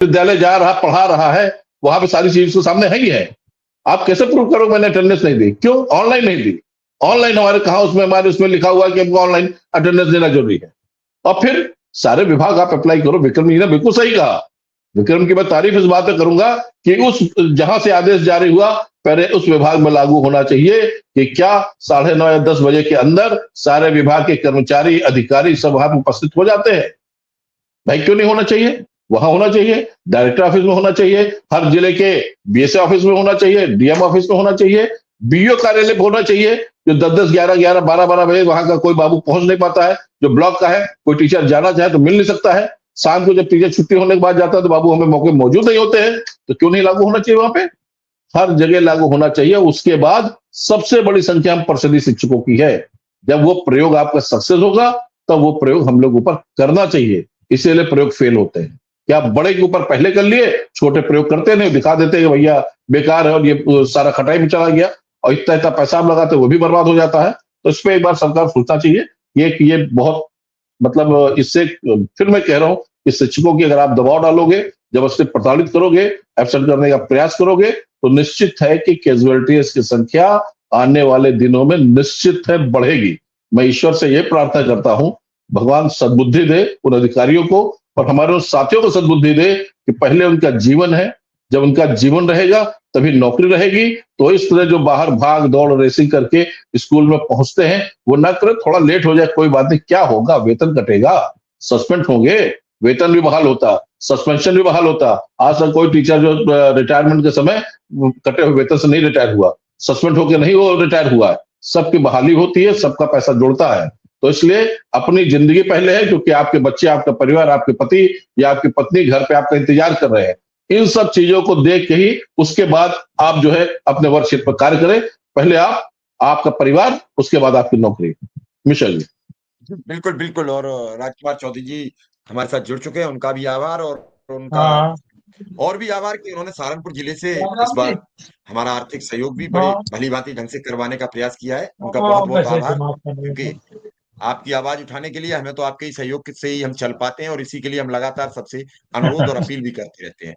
विद्यालय जा रहा, पढ़ा रहा है, वहां पे सारी चीज तो सामने है ही है। आप कैसे प्रूव करोगे मैंने अटेंडेंस नहीं दी? क्यों? ऑनलाइन नहीं दी। ऑनलाइन हमारे कहा उसमें हमारे उसमें लिखा हुआ है कि हमको ऑनलाइन अटेंडेंस देना जरूरी है। और फिर सारे विभाग आप अप्लाई करो। विक्रम जी ने बिल्कुल सही कहा। विक्रम की मैं तारीफ इस बात पे करूंगा कि उस जहां से आदेश जारी हुआ पहले उस विभाग में लागू होना चाहिए कि क्या 9:30 या 10 बजे के अंदर सारे विभाग के कर्मचारी, अधिकारी सब वहां उपस्थित हो जाते हैं। भाई क्यों नहीं होना चाहिए? वहां होना चाहिए, डायरेक्टर ऑफिस में होना चाहिए, हर जिले के बीएसए ऑफिस में होना चाहिए, डीएम ऑफिस में होना चाहिए, बीईओ कार्यालय में होना चाहिए। जो 10-10, 11-11, 12-12 बजे वहां का कोई बाबू पहुंच नहीं पाता है, जो ब्लॉक का है, कोई टीचर जाना चाहे तो मिल नहीं सकता है। शाम को जब टीचर छुट्टी होने के बाद जाता है तो बाबू हमें मौके मौजूद नहीं होते हैं। तो क्यों नहीं लागू होना चाहिए? वहां पे हर जगह लागू होना चाहिए। उसके बाद सबसे बड़ी संख्या हम परिषदीय शिक्षकों की है। जब वो प्रयोग आपका सक्सेस होगा तब वो प्रयोग हम लोग ऊपर करना चाहिए। इसीलिए प्रयोग फेल होते हैं। क्या बड़े के ऊपर पहले कर लिए, छोटे प्रयोग करते नहीं, दिखा देते हैं भैया बेकार है और ये सारा खटाई में चला गया और इतना इतना पैसा हम लगाते वो भी बर्बाद हो जाता है। तो इस पर एक बार सरकार सोचना चाहिए। ये बहुत मतलब इससे फिर मैं कह रहा हूं कि शिक्षकों की अगर आप दबाव डालोगे, जबरदस्ती प्रताड़ित करोगे, एब्सेंट करने का प्रयास करोगे तो निश्चित है कि कैजुअलिटीज की संख्या आने वाले दिनों में निश्चित है बढ़ेगी। मैं ईश्वर से यह प्रार्थना करता हूं भगवान सद्बुद्धि दे उन अधिकारियों को और हमारे उन साथियों को सद्बुद्धि दे कि पहले उनका जीवन है, जब उनका जीवन रहेगा तभी नौकरी रहेगी। तो इस तरह जो बाहर भाग दौड़ रेसिंग करके स्कूल में पहुंचते हैं वो ना करें। थोड़ा लेट हो जाए कोई बात नहीं, क्या होगा? वेतन कटेगा, सस्पेंड होंगे, वेतन भी बहाल होता, सस्पेंशन भी बहाल होता। आज तक कोई टीचर जो रिटायरमेंट के समय कटे हुए वेतन से नहीं रिटायर हुआ, सस्पेंड होकर नहीं वो रिटायर हुआ है। सबकी बहाली होती है, सबका पैसा जुड़ता है। तो इसलिए अपनी जिंदगी पहले है, क्योंकि आपके बच्चे, आपका परिवार, आपके पति या आपकी पत्नी घर पे आपका इंतजार कर रहे हैं। इन सब चीजों को देख के ही उसके बाद आप जो है अपने वर्क क्षेत्र पर कार्य करें। पहले आप, आपका परिवार, उसके बाद आपकी नौकरी। मिशेल जी। बिल्कुल बिल्कुल। और राजकुमार चौधरी जी हमारे साथ जुड़ चुके हैं, उनका भी आभार और उनका हाँ और भी आभार कि उन्होंने सहारनपुर जिले से इस बार हमारा आर्थिक सहयोग भी बड़ी हाँ भली भांति ढंग से करवाने का प्रयास किया है। उनका बहुत बहुत वैसे आभार, समाप्त कर क्योंकि देंगे। आपकी आवाज उठाने के लिए हमें तो आपके ही सहयोग से ही हम चल पाते हैं और इसी के लिए हम लगातार सबसे अनुरोध और अपील भी करते रहते हैं।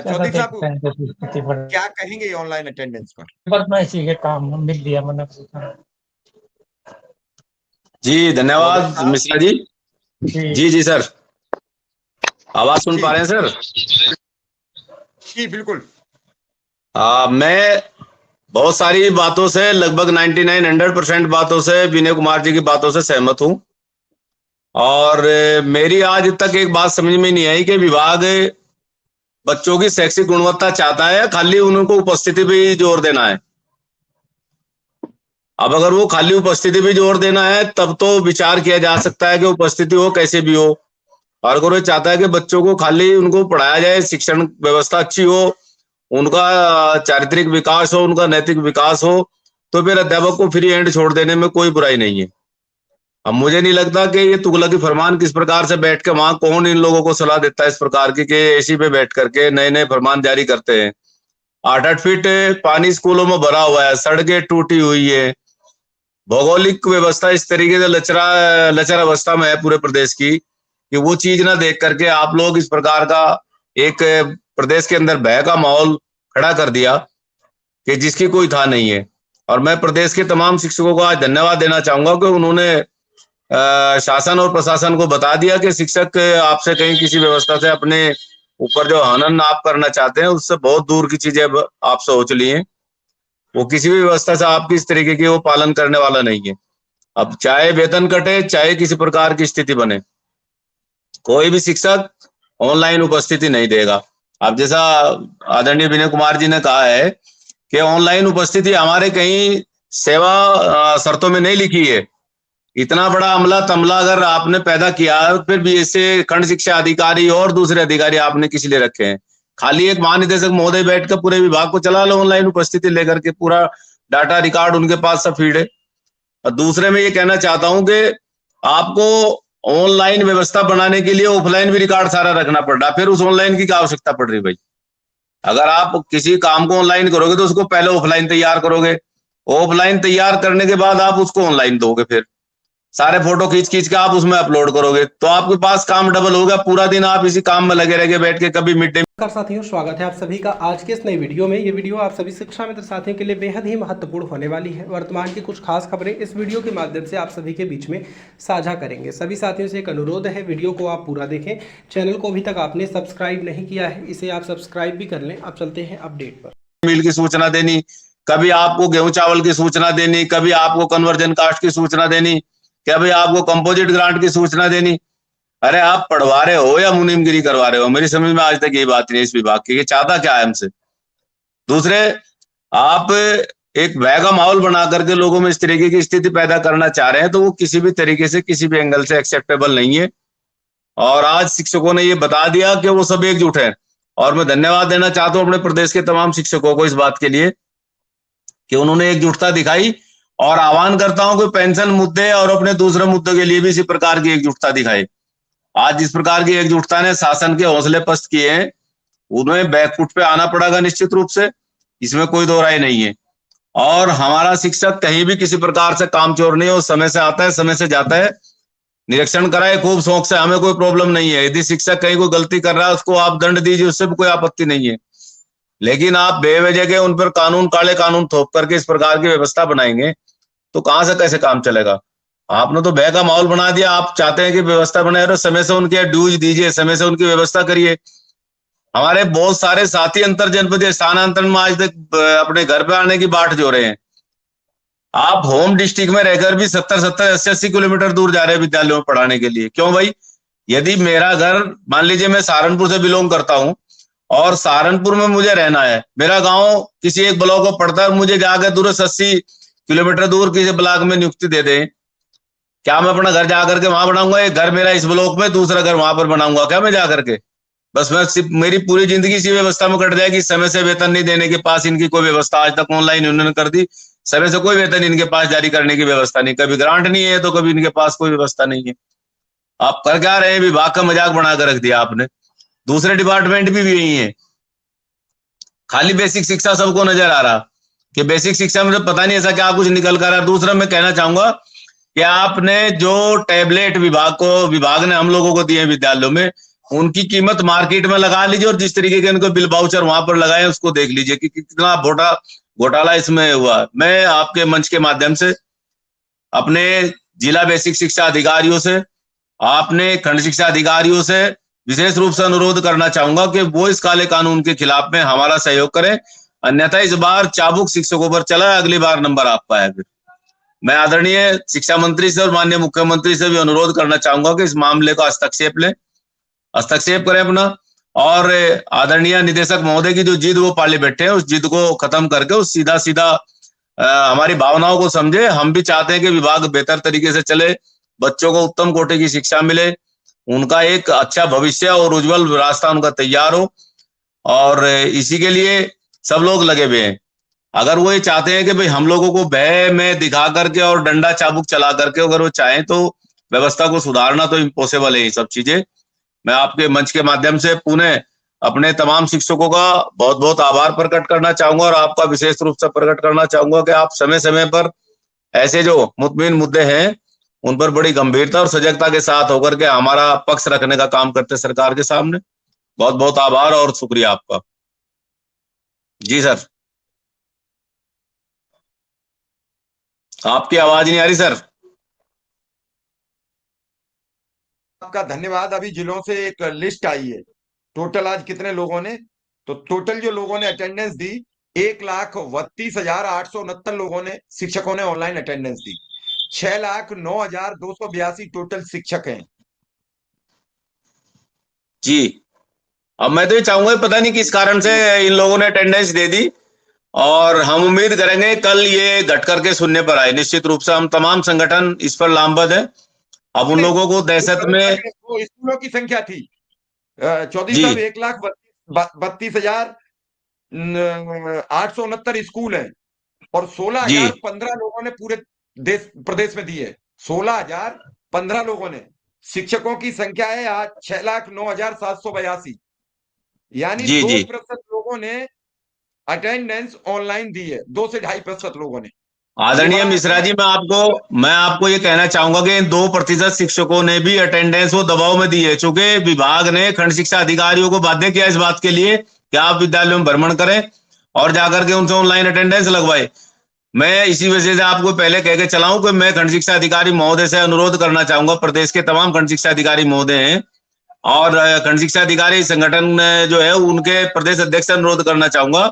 चलो चौधरी साहब देखते हैं जैसी स्थिति बढ़े। क्या कहेंगे ऑनलाइन अटेंडेंस पर? बस मैं इसी के काम मिल दिया मैंने। जी चौधरी धन्यवाद साहब मिश्रा जी। जी जी जी सर, आवाज सुन पा जी रहे हैं सर? जी बिल्कुल। मैं बहुत सारी बातों से, लगभग 99-100% बातों से विनय कुमार जी की बातों से सहमत हूं। और मेरी आज तक एक बात समझ में नहीं आई कि विभाग बच्चों की शैक्षिक गुणवत्ता चाहता है, खाली उनको उपस्थिति पे जोर देना है। अब अगर वो खाली उपस्थिति पे जोर देना है तब तो विचार किया जा सकता है कि उपस्थिति हो कैसे भी हो। और अगर वो चाहता है कि बच्चों को खाली उनको पढ़ाया जाए, शिक्षण व्यवस्था अच्छी हो, उनका चारित्रिक विकास हो, उनका नैतिक विकास हो, तो फिर अध्यापक को फ्री हैंड छोड़ देने में कोई बुराई नहीं है। अब मुझे नहीं लगता कि ये तुगलकी फरमान किस प्रकार से बैठ के वहां कौन इन लोगों को सलाह देता है इस प्रकार की कि एसी पे बैठ करके नए नए फरमान जारी करते हैं। 8-8 फीट पानी स्कूलों में भरा हुआ है, सड़कें टूटी हुई है, भौगोलिक व्यवस्था इस तरीके से लचर अवस्था में है पूरे प्रदेश की कि वो चीज ना देख करके आप लोग इस प्रकार का एक प्रदेश के अंदर भय का माहौल खड़ा कर दिया कि जिसकी कोई था नहीं है। और मैं प्रदेश के तमाम शिक्षकों को आज धन्यवाद देना चाहूंगा कि उन्होंने शासन और प्रशासन को बता दिया कि शिक्षक आपसे कहीं किसी व्यवस्था से अपने ऊपर जो हनन आप करना चाहते हैं उससे बहुत दूर की चीजें अब आपसे हो चली हैं। वो किसी भी व्यवस्था से आपकी इस तरीके की वो पालन करने वाला नहीं है। अब चाहे वेतन कटे, चाहे किसी प्रकार की स्थिति बने, कोई भी शिक्षक ऑनलाइन उपस्थिति नहीं देगा। अब जैसा आदरणीय विनय कुमार जी ने कहा है कि ऑनलाइन उपस्थिति हमारे कहीं सेवा शर्तों में नहीं लिखी है। इतना बड़ा अमला तमला अगर आपने पैदा किया फिर भी ऐसे खंड शिक्षा अधिकारी और दूसरे अधिकारी आपने किस लिए रखे हैं? खाली एक महानिदेशक महोदय बैठकर पूरे विभाग को चला लो ऑनलाइन उपस्थिति लेकर के, पूरा डाटा रिकॉर्ड उनके पास सब फीड है। और दूसरे में ये कहना चाहता हूं कि आपको ऑनलाइन व्यवस्था बनाने के लिए ऑफलाइन भी रिकॉर्ड सारा रखना पड़ रहा, फिर उस ऑनलाइन की क्या आवश्यकता पड़ रही भाई? अगर आप किसी काम को ऑनलाइन करोगे तो उसको पहले ऑफलाइन तैयार करोगे, ऑफलाइन तैयार करने के बाद आप उसको ऑनलाइन दोगे। फिर सारे फोटो खींच खींच के आप उसमें अपलोड करोगे तो आपके पास काम डबल हो गया। पूरा दिन आप इसी काम में लगे रह बैठ के, कभी मिड डे। नमस्कार साथियों, स्वागत है आप सभी का आज के इस नई वीडियो में। ये वीडियो आप सभी शिक्षा मित्र साथियों के लिए बेहद ही महत्वपूर्ण होने वाली है। वर्तमान की कुछ खास खबरें इस वीडियो के माध्यम से आप सभी के बीच में साझा करेंगे। सभी साथियों से एक अनुरोध है, वीडियो को आप पूरा देखें। चैनल को अभी तक आपने सब्सक्राइब नहीं किया है, इसे आप सब्सक्राइब भी कर लें। अब चलते हैं अपडेट पर। मिल की सूचना देनी, कभी आपको गेहूं चावल की सूचना देनी, कभी आपको कन्वर्जन कास्ट की सूचना देनी, कभी आपको कंपोजिट ग्रांट की सूचना देनी। अरे आप पढ़वा रहे हो या मुनीमगिरी करवा रहे हो? मेरी समझ में आज तक ये बात नहीं इस विभाग की, ये चाहता क्या है हमसे। दूसरे, आप एक भय का माहौल बना करके लोगों में इस तरीके की स्थिति पैदा करना चाह रहे हैं, तो वो किसी भी तरीके से, किसी भी एंगल से एक्सेप्टेबल नहीं है। और आज शिक्षकों ने ये बता दिया कि वो सब एकजुट है। और मैं धन्यवाद देना चाहता हूं अपने प्रदेश के तमाम शिक्षकों को इस बात के लिए कि उन्होंने एकजुटता दिखाई। और आह्वान करता हूं कि पेंशन मुद्दे और अपने दूसरे मुद्दों के लिए भी इसी प्रकार की एकजुटता दिखाई। आज जिस प्रकार की एकजुटता ने शासन के हौसले पस्त किए हैं, उन्हें बैकफुट पे आना पड़ेगा निश्चित रूप से, इसमें कोई दो राय नहीं है। और हमारा शिक्षक कहीं भी किसी प्रकार से काम चोर नहीं है, वो समय से आता है, समय से जाता है। निरीक्षण कराए खूब शौक से, हमें कोई प्रॉब्लम नहीं है। यदि शिक्षक कहीं कोई गलती कर रहा है उसको आप दंड दीजिए, उससे भी कोई आपत्ति नहीं है। लेकिन आप बेवजह के उन पर कानून, काले कानून थोप करके इस प्रकार की व्यवस्था बनाएंगे तो कहां से कैसे काम चलेगा। आपने तो भय का माहौल बना दिया। आप चाहते हैं कि व्यवस्था बनाए रहो, समय से उनके ड्यूज दीजिए, समय से उनकी व्यवस्था करिए। हमारे बहुत सारे साथी अंतर जनपदीय स्थानांतरण में आज तक अपने घर पे आने की बाट जो रहे हैं। आप होम डिस्ट्रिक्ट में रहकर भी 70-70, 80-80 किलोमीटर दूर जा रहे हैं विद्यालयों में पढ़ाने के लिए। क्यों भाई? यदि मेरा घर, मान लीजिए मैं सहारनपुर से बिलोंग करता हूं और सहारनपुर में मुझे रहना है, मेरा गांव किसी एक ब्लॉक को पड़ता है, मुझे जाकर दूर 80 किलोमीटर दूर किसी ब्लॉक में नियुक्ति दे दें, क्या मैं अपना घर जाकर के वहां बनाऊंगा? एक घर मेरा इस ब्लॉक में, दूसरा घर वहां पर बनाऊंगा क्या मैं जाकर के? बस मैं सिर्फ, मेरी पूरी जिंदगी इसी व्यवस्था में कट जाएगी। समय से वेतन नहीं देने के पास इनकी कोई व्यवस्था आज तक ऑनलाइन उन्होंने कर दी। समय से कोई वेतन इनके पास जारी करने की व्यवस्था नहीं, कभी ग्रांट नहीं है तो कभी इनके पास कोई व्यवस्था नहीं है। आप कर क्या रहे हैं? विभाग का मजाक बनाकर रख दिया आपने। दूसरे डिपार्टमेंट भी यही है। खाली बेसिक शिक्षा सबको नजर आ रहा कि बेसिक शिक्षा में तो पता नहीं ऐसा क्या कुछ निकल कर आ रहा। दूसरा मैं कहना चाहूंगा कि आपने जो टैबलेट विभाग ने हम लोगों को दिए विद्यालयों में, उनकी कीमत मार्केट में लगा लीजिए और जिस तरीके के इनको बिल वाउचर वहां पर लगाए उसको देख लीजिए कि कितना घोटाला इसमें हुआ। मैं आपके मंच के माध्यम से अपने जिला बेसिक शिक्षा अधिकारियों से, आपने खंड शिक्षा अधिकारियों से विशेष रूप से अनुरोध करना चाहूंगा कि वो इस काले कानून के खिलाफ में हमारा सहयोग करें। अन्यथा इस बार चाबुक शिक्षकों पर चला है, अगली बार नंबर आपका है। फिर मैं आदरणीय शिक्षा मंत्री से और माननीय मुख्यमंत्री से भी अनुरोध करना चाहूंगा कि इस मामले का हस्तक्षेप लें, हस्तक्षेप करें अपना। और आदरणीय निदेशक महोदय की जो जिद वो पाले बैठे हैं, उस जिद को खत्म करके उस सीधा सीधा हमारी भावनाओं को समझे। हम भी चाहते हैं कि विभाग बेहतर तरीके से चले, बच्चों को उत्तम कोटि की शिक्षा मिले, उनका एक अच्छा भविष्य और उज्जवल रास्ता उनका तैयार हो। और इसी के लिए सब लोग लगे हुए हैं। अगर वो ये चाहते हैं कि भाई हम लोगों को भय में दिखा करके और डंडा चाबुक चला करके अगर वो चाहें तो व्यवस्था को सुधारना तो इम्पॉसिबल है। ये सब चीजें मैं आपके मंच के माध्यम से पुनः अपने तमाम शिक्षकों का बहुत बहुत आभार प्रकट करना चाहूंगा और आपका विशेष रूप से प्रकट करना चाहूंगा कि आप समय समय पर ऐसे जो मुतमिन मुद्दे हैं उन पर बड़ी गंभीरता और सजगता के साथ होकर के हमारा पक्ष रखने का काम करते सरकार के सामने। बहुत बहुत आभार और शुक्रिया आपका। जी सर, आपकी आवाज नहीं आ रही सर। आपका धन्यवाद। अभी जिलों से एक लिस्ट आई है, टोटल आज कितने लोगों ने, तो टोटल जो लोगों ने अटेंडेंस दी 1,32,869 लोगों ने, शिक्षकों ने ऑनलाइन अटेंडेंस दी। 6,09,282 टोटल शिक्षक हैं। जी, अब मैं तो ये चाहूंगा, पता नहीं किस कारण से इन लोगों ने अटेंडेंस दे दी और हम उम्मीद करेंगे कल ये घट करके शून्य पर आए। निश्चित रूप से हम तमाम संगठन इस पर लामबद्ध है। अब उन लोगों को दहशत में, स्कूलों की संख्या थी चौधरी साहब 1,32,869 स्कूल हैं और 16,015 लोगों ने पूरे प्रदेश में दिए। 16,015 लोगों ने। शिक्षकों की संख्या है आज 6,09,782, यानी 2% लोगों ने अटेंडेंस ऑनलाइन दी है। 2 से 2.5% लोगों ने। आदरणीय मिश्रा जी, मैं आपको ये कहना चाहूंगा कि इन 2% शिक्षकों ने भी अटेंडेंस वो दबाव में दी है, चूंकि विभाग ने खंड शिक्षा अधिकारियों को बाध्य किया इस बात के लिए कि आप विद्यालयों में भ्रमण करें और जाकर के उनसे ऑनलाइन अटेंडेंस लगवाए। मैं इसी वजह से आपको पहले कह के चलाऊं कि मैं खंड शिक्षा अधिकारी महोदय से अनुरोध करना चाहूंगा, प्रदेश के तमाम खंड शिक्षा अधिकारी महोदय हैं और खंड शिक्षा अधिकारी संगठन जो है उनके प्रदेश अध्यक्ष से अनुरोध करना चाहूंगा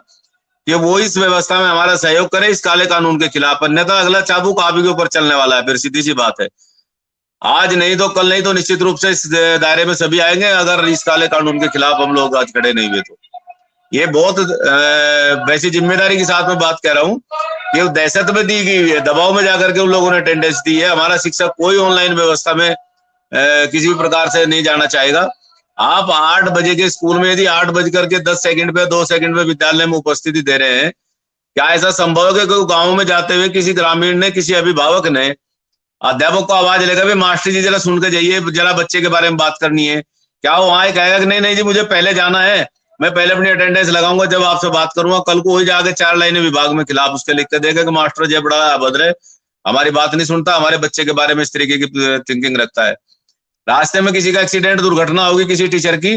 कि वो इस व्यवस्था में हमारा सहयोग करे इस काले कानून के खिलाफ, अन्यथा अगला चाबुक आप ही के ऊपर चलने वाला है। फिर सीधी सी बात है, आज नहीं तो कल नहीं तो निश्चित रूप से इस दायरे में सभी आएंगे अगर इस काले कानून के खिलाफ हम लोग आज खड़े नहीं हुए तो। ये बहुत वैसी जिम्मेदारी के साथ में बात कह रहा हूँ कि दहशत में दी गई है, दबाव में जाकर के उन लोगों ने अटेंडेंस दी है। हमारा शिक्षक कोई ऑनलाइन व्यवस्था में किसी भी प्रकार से नहीं जाना चाहेगा। आप 8 बजे के स्कूल में यदि 8:10 पे 2 सेकंड पे विद्यालय में उपस्थिति दे रहे हैं, क्या ऐसा संभव है कि कोई गांव में जाते हुए किसी ग्रामीण ने, किसी अभिभावक ने अध्यापक को आवाज लेगा भी मास्टर जी जरा सुन के जाइए, जरा बच्चे के बारे में बात करनी है? क्या वो वहां कहेगा कि नहीं जी मुझे पहले जाना है, मैं पहले अपनी अटेंडेंस लगाऊंगा जब आपसे बात करूंगा? कल को वही जाके 4 लाइनें विभाग में खिलाफ उसके लिख के देगा कि मास्टर जी बड़ा अभद्र है, हमारी बात नहीं सुनता, हमारे बच्चे के बारे में इस तरीके की थिंकिंग रखता है। रास्ते में किसी का एक्सीडेंट, दुर्घटना होगी किसी टीचर की,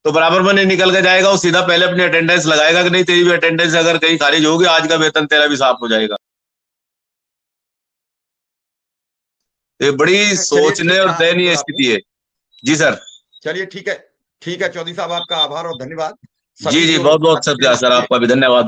तो बराबर में नहीं निकल के जाएगा, वो सीधा पहले अपनी अटेंडेंस लगाएगा कि नहीं तेरी भी अटेंडेंस अगर कहीं खारिज होगी आज का वेतन तेरा भी साफ हो जाएगा। ये बड़ी सोचने और दयनीय स्थिति है। जी सर। चलिए ठीक है चौधरी साहब, आपका आभार और धन्यवाद। जी बहुत बहुत शुक्रिया सर, आपका भी धन्यवाद।